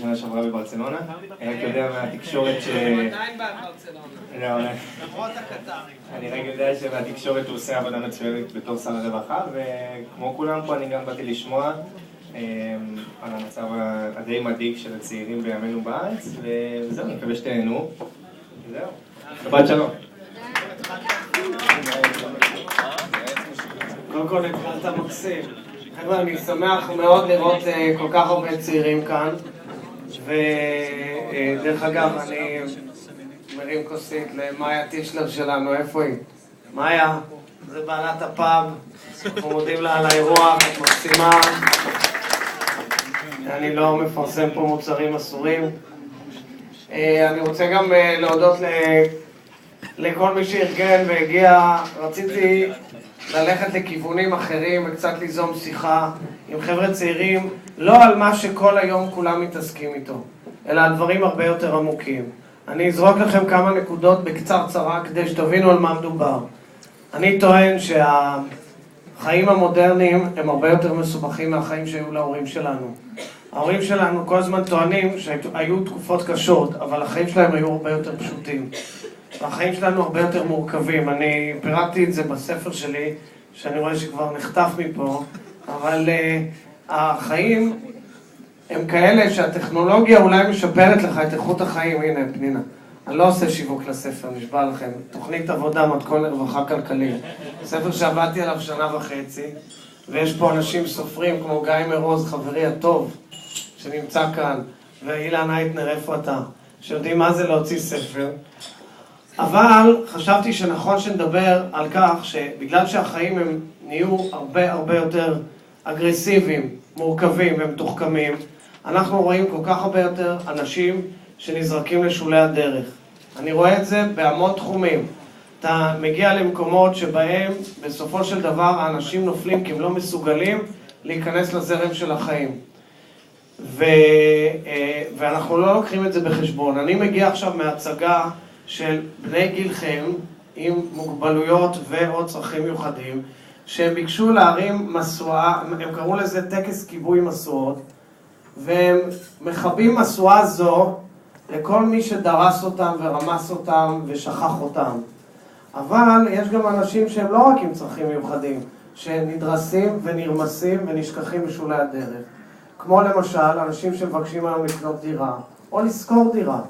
שנה שעברה בברצלונה. אני רק יודע מהתקשורת עדיין בברצלונה. לא, למרות הקטרים. אני רק יודע שמהתקשורת הוא עושה עבודה מצוינת בתור שר הרווחה, וכמו כולם פה אני גם באתי לשמוע על המצב הדי מדאיג של הצעירים בימינו בארץ, וזהו, אני מקווה שתהנו. זהו. שבת שלום. קודם כל התחלת מקסים. חבר'ה, אני שמח מאוד לראות כל כך הרבה צעירים כאן, ודרך אגב, אני מרים כוסית למאיה טישלר שלנו, איפה היא? מאיה, זה בעלת הפאב, אנחנו מודים לה על האירוח, את מקסימה. אני לא מפרסם פה מוצרים אסורים. אני רוצה גם להודות לכל מי שארגן והגיע. רציתי ללכת לכיוונים אחרים וקצת ליזום שיחה עם חבר'ה צעירים, לא על מה שכל היום כולם מתעסקים איתו, אלא על דברים הרבה יותר עמוקים. אני אזרוק לכם כמה נקודות בקצרצרה כדי שתבינו על מה מדובר. אני טוען שהחיים המודרניים הם הרבה יותר מסובכים מהחיים שהיו להורים שלנו. ההורים שלנו כל הזמן טוענים שהיו תקופות קשות, אבל החיים שלהם היו הרבה יותר פשוטים. והחיים שלנו הרבה יותר מורכבים. אני פירטתי את זה בספר שלי, שאני רואה שכבר נחטף מפה, אבל החיים הם כאלה שהטכנולוגיה אולי משפרת לך את איכות החיים. הנה, פנינה. אני לא עושה שיווק לספר, נשבע לכם. תוכנית עבודה, מתכון לרווחה כלכלית. ספר שעבדתי עליו 1.5 שנה, ויש פה אנשים סופרים כמו גיא מרוז, חברי הטוב, שנמצא כאן, ואילן אייטנר, איפה אתה? שיודעים מה זה להוציא ספר. אבל חשבתי שנכון שנדבר על כך שבגלל שהחיים הם נהיו הרבה יותר אגרסיביים, מורכבים ומתוחכמים, אנחנו רואים כל כך הרבה יותר אנשים שנזרקים לשולי הדרך. אני רואה את זה בהמון תחומים. אתה מגיע למקומות שבהם בסופו של דבר האנשים נופלים כי הם לא מסוגלים להיכנס לזרם של החיים. ואנחנו לא לוקחים את זה בחשבון. אני מגיע עכשיו מהצגה של בני גילכם עם מוגבלויות ועוד צרכים מיוחדים, שהם ביקשו להרים מסועה, הם קראו לזה טקס כיבוי מסועות, והם מכבים מסועה זו לכל מי שדרס אותם ורמס אותם ושכח אותם. אבל יש גם אנשים שהם לא רק עם צרכים מיוחדים, שנדרסים ונרמסים ונשכחים בשולי הדרך. כמו למשל, אנשים שמבקשים היום לקנות דירה, או לשכור דירה.